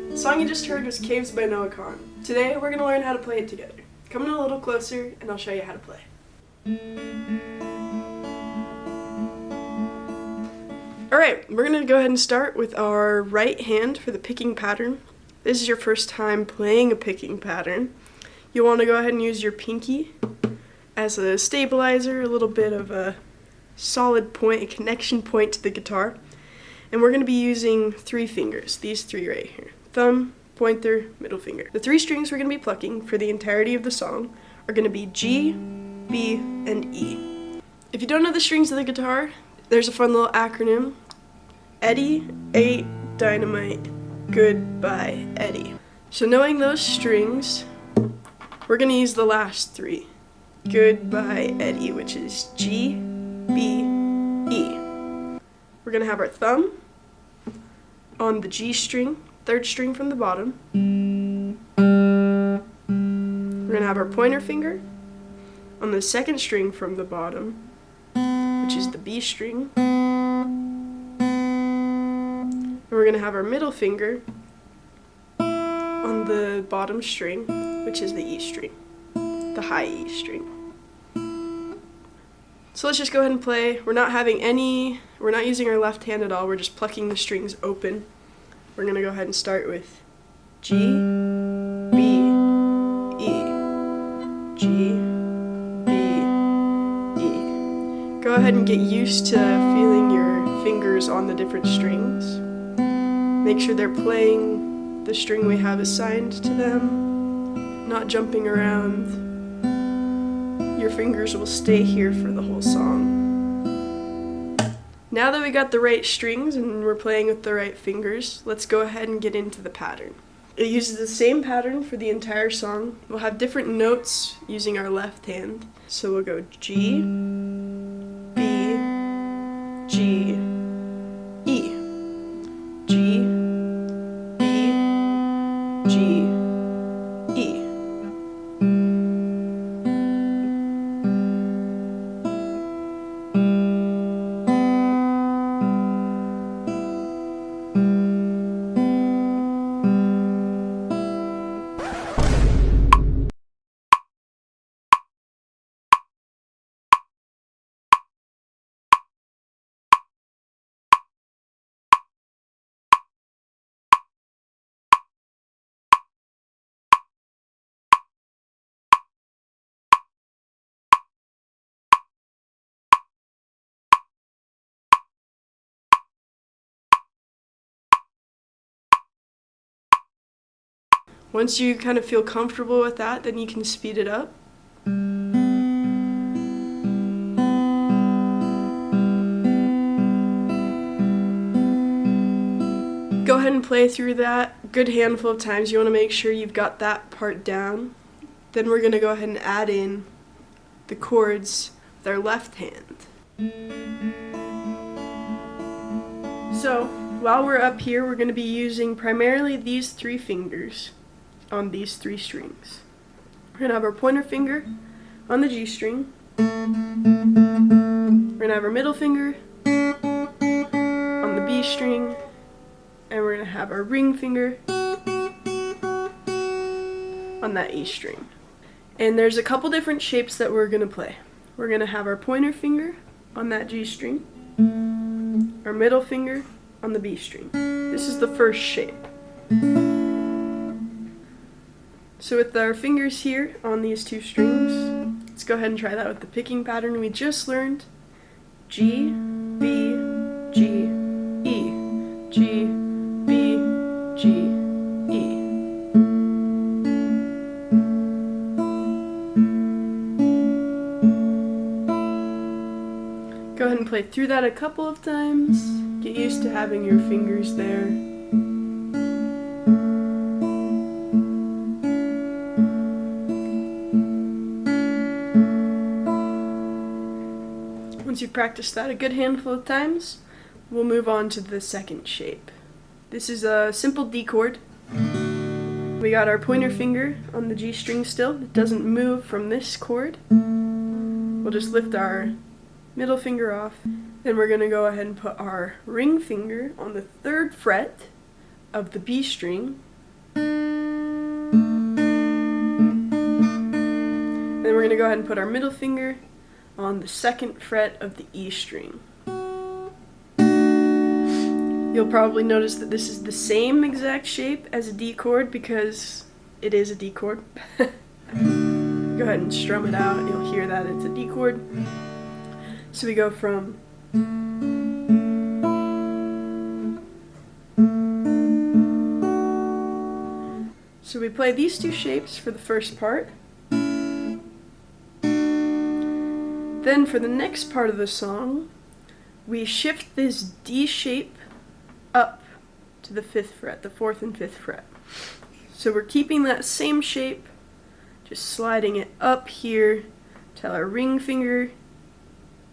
The song you just heard was Caves by Noah Kahan. Today we're going to learn how to play it together. Come in a little closer and I'll show you how to play. Alright, we're going to go ahead and start with our right hand for the picking pattern. This is your first time playing a picking pattern. You'll want to go ahead and use your pinky as a stabilizer, a little bit of a solid point, a connection point to the guitar. And we're going to be using 3 fingers, these 3 right here. Thumb, pointer, middle finger. The 3 strings we're going to be plucking for the entirety of the song are going to be G, B, and E. If you don't know the strings of the guitar, there's a fun little acronym. Eddie, 8, dynamite, goodbye, Eddie. So knowing those strings, we're going to use the last 3. Goodbye, Eddie, which is G, B, E. We're going to have our thumb on the G string, 3rd string from the bottom. We're going to have our pointer finger on the 2nd string from the bottom, which is the B string. And we're going to have our middle finger on the bottom string, which is the E string, the high E string. So let's just go ahead and play. We're not using our left hand at all, we're just plucking the strings open. We're going to go ahead and start with G, B, E, G, B, E. Go ahead and get used to feeling your fingers on the different strings. Make sure they're playing the string we have assigned to them, not jumping around. Your fingers will stay here for the whole song. Now that we got the right strings and we're playing with the right fingers, let's go ahead and get into the pattern. It uses the same pattern for the entire song. We'll have different notes using our left hand. So we'll go G, B, G, E. G, B, G, E. Once you kind of feel comfortable with that, then you can speed it up. Go ahead and play through that a good handful of times. You want to make sure you've got that part down. Then we're going to go ahead and add in the chords with our left hand. So while we're up here, we're going to be using primarily these 3 fingers on these 3 strings. We're going to have our pointer finger on the G string. We're going to have our middle finger on the B string. And we're going to have our ring finger on that E string. And there's a couple different shapes that we're going to play. We're going to have our pointer finger on that G string, our middle finger on the B string. This is the first shape. So with our fingers here on these two strings, let's go ahead and try that with the picking pattern we just learned. G, B, G, E. G, B, G, E. Go ahead and play through that a couple of times. Get used to having your fingers there. Once you practice that a good handful of times, we'll move on to the second shape. This is a simple D chord. We got our pointer finger on the G string still. It doesn't move from this chord. We'll just lift our middle finger off. Then we're going to go ahead and put our ring finger on the 3rd fret of the B string. Then we're going to go ahead and put our middle finger on the 2nd fret of the E string. You'll probably notice that this is the same exact shape as a D chord because it is a D chord. Go ahead and strum it out, you'll hear that it's a D chord. So we go from So we play these two shapes for the first part. Then for the next part of the song, we shift this D shape up to the 5th fret, the 4th and 5th fret. So we're keeping that same shape, just sliding it up here till our ring finger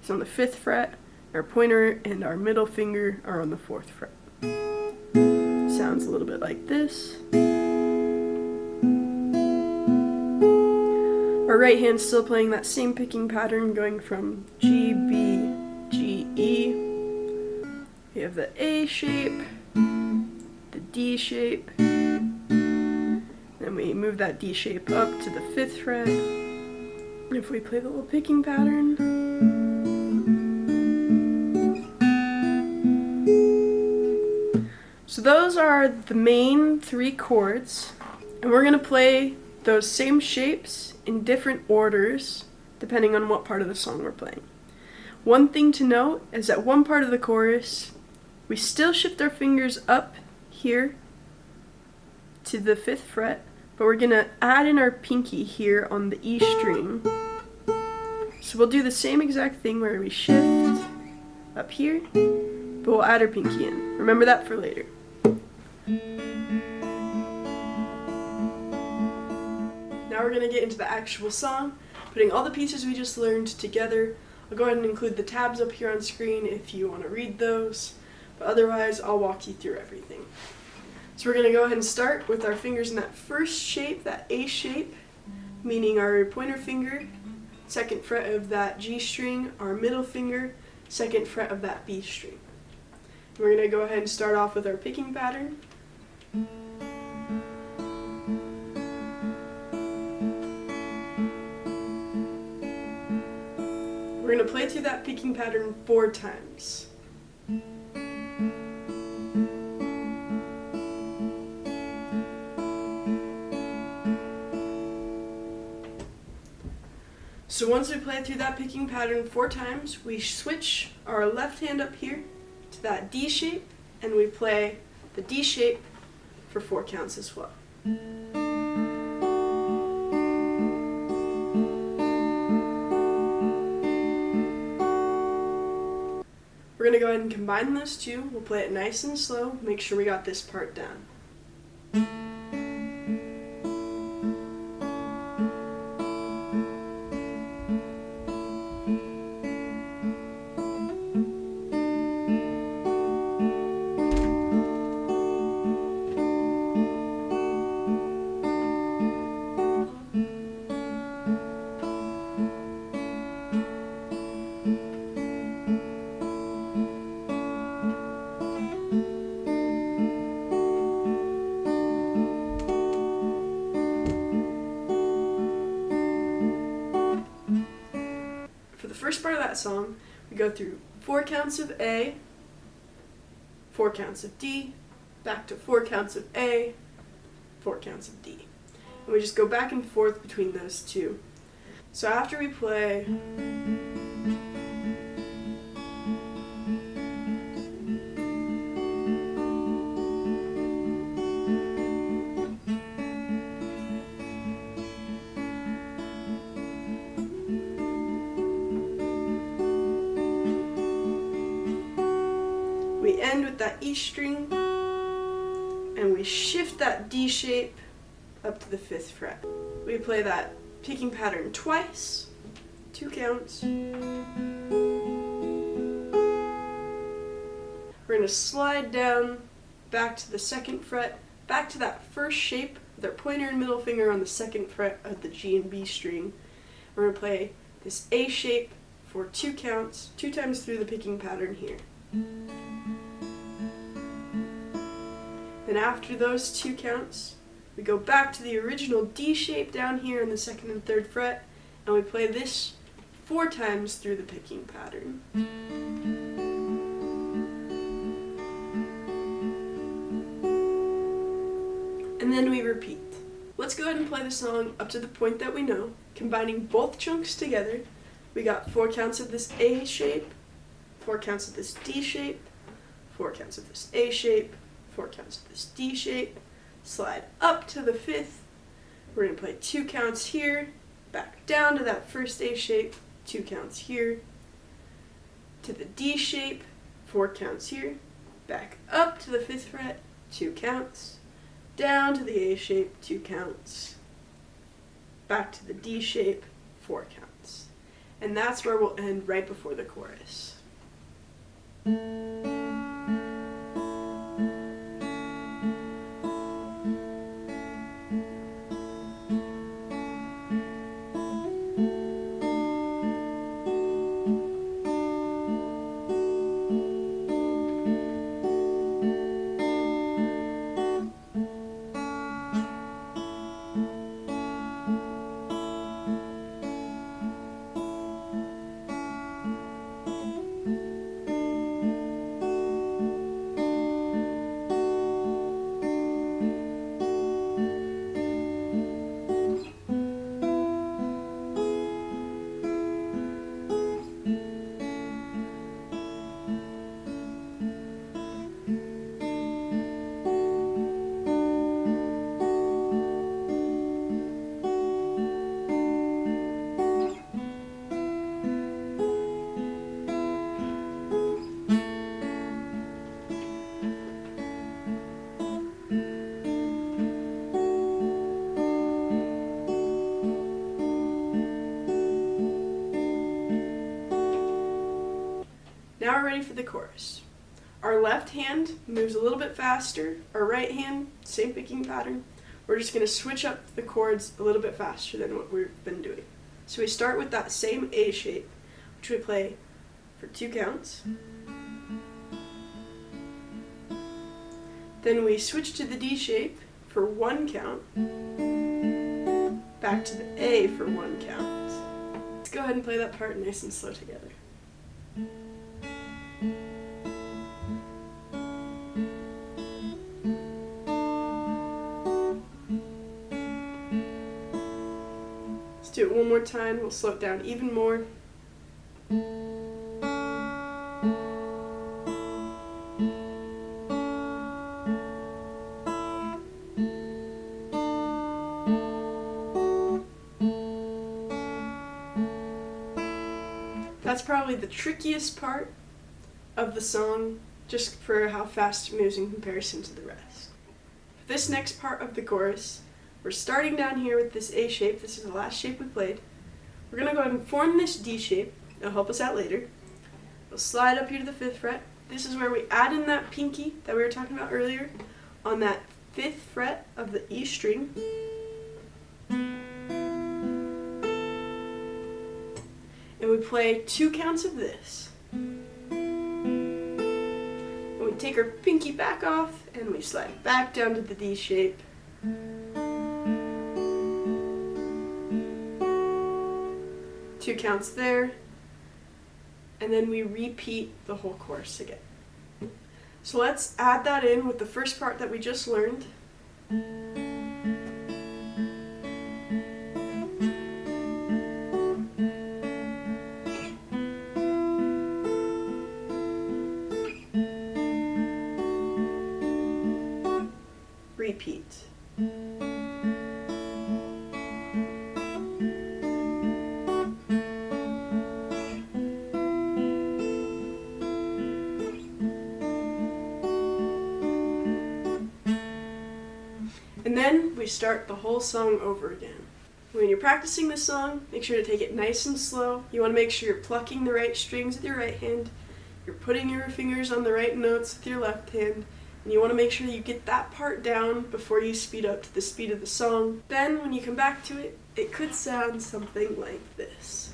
is on the 5th fret, our pointer and our middle finger are on the 4th fret. Sounds a little bit like this. Our right hand's still playing that same picking pattern, going from G, B, G, E. We have the A shape, the D shape, then we move that D shape up to the 5th fret. And if we play the little picking pattern, so those are the main 3 chords, and we're going to play those same shapes in different orders depending on what part of the song we're playing. One thing to note is that one part of the chorus, we still shift our fingers up here to the 5th fret, but we're going to add in our pinky here on the E string. So we'll do the same exact thing where we shift up here, but we'll add our pinky in. Remember that for later. Now we're going to get into the actual song, putting all the pieces we just learned together. I'll go ahead and include the tabs up here on screen if you want to read those, but otherwise I'll walk you through everything. So we're going to go ahead and start with our fingers in that first shape, that A shape, meaning our pointer finger, 2nd fret of that G string, our middle finger, 2nd fret of that B string. And we're going to go ahead and start off with our picking pattern. We're going to play through that picking pattern 4 times. So once we play through that picking pattern 4 times, we switch our left hand up here to that D shape, and we play the D shape for 4 counts as well. We're going to go ahead and combine those two. We'll play it nice and slow, make sure we got this part down. First part of that song, we go through 4 counts of A, 4 counts of D, back to 4 counts of A, 4 counts of D. And we just go back and forth between those two. So after we play we end with that E string, and we shift that D shape up to the 5th fret. We play that picking pattern twice, 2 counts. We're going to slide down back to the 2nd fret, back to that first shape with our pointer and middle finger on the 2nd fret of the G and B string. We're going to play this A shape for 2 counts, 2 times through the picking pattern here. Then after those 2 counts, we go back to the original D shape down here in the 2nd and 3rd fret, and we play this 4 times through the picking pattern. And then we repeat. Let's go ahead and play the song up to the point that we know, combining both chunks together. We got 4 counts of this A shape, 4 counts of this D shape, 4 counts of this A shape, 4 counts of this D shape, slide up to the 5th. We're going to play 2 counts here, back down to that first A shape, 2 counts here, to the D shape, 4 counts here, back up to the 5th fret, 2 counts, down to the A shape, 2 counts, back to the D shape, 4 counts. And that's where we'll end right before the chorus. Now we're ready for the chorus. Our left hand moves a little bit faster. Our right hand, same picking pattern. We're just going to switch up the chords a little bit faster than what we've been doing. So we start with that same A shape, which we play for 2 counts. Then we switch to the D shape for 1 count. Back to the A for 1 count. Let's go ahead and play that part nice and slow together. Do it one more time. We'll slow it down even more. That's probably the trickiest part of the song, just for how fast it moves in comparison to the rest. For this next part of the chorus, we're starting down here with this A shape. This is the last shape we played. We're going to go ahead and form this D shape. It'll help us out later. We'll slide up here to the 5th fret. This is where we add in that pinky that we were talking about earlier on that 5th fret of the E string. And we play 2 counts of this. And we take our pinky back off and we slide back down to the D shape. 2 counts there, and then we repeat the whole chorus again. So let's add that in with the first part that we just learned. we start the whole song over again. When you're practicing this song, make sure to take it nice and slow. You want to make sure you're plucking the right strings with your right hand, you're putting your fingers on the right notes with your left hand, and you want to make sure you get that part down before you speed up to the speed of the song. Then when you come back to it, it could sound something like this.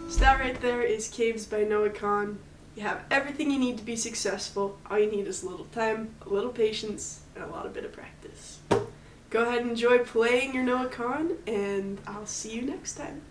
So that right there is Caves by Noah Kahan. You have everything you need to be successful. All you need is a little time, a little patience, and a bit of practice. Go ahead and enjoy playing your Noah Kahan, and I'll see you next time.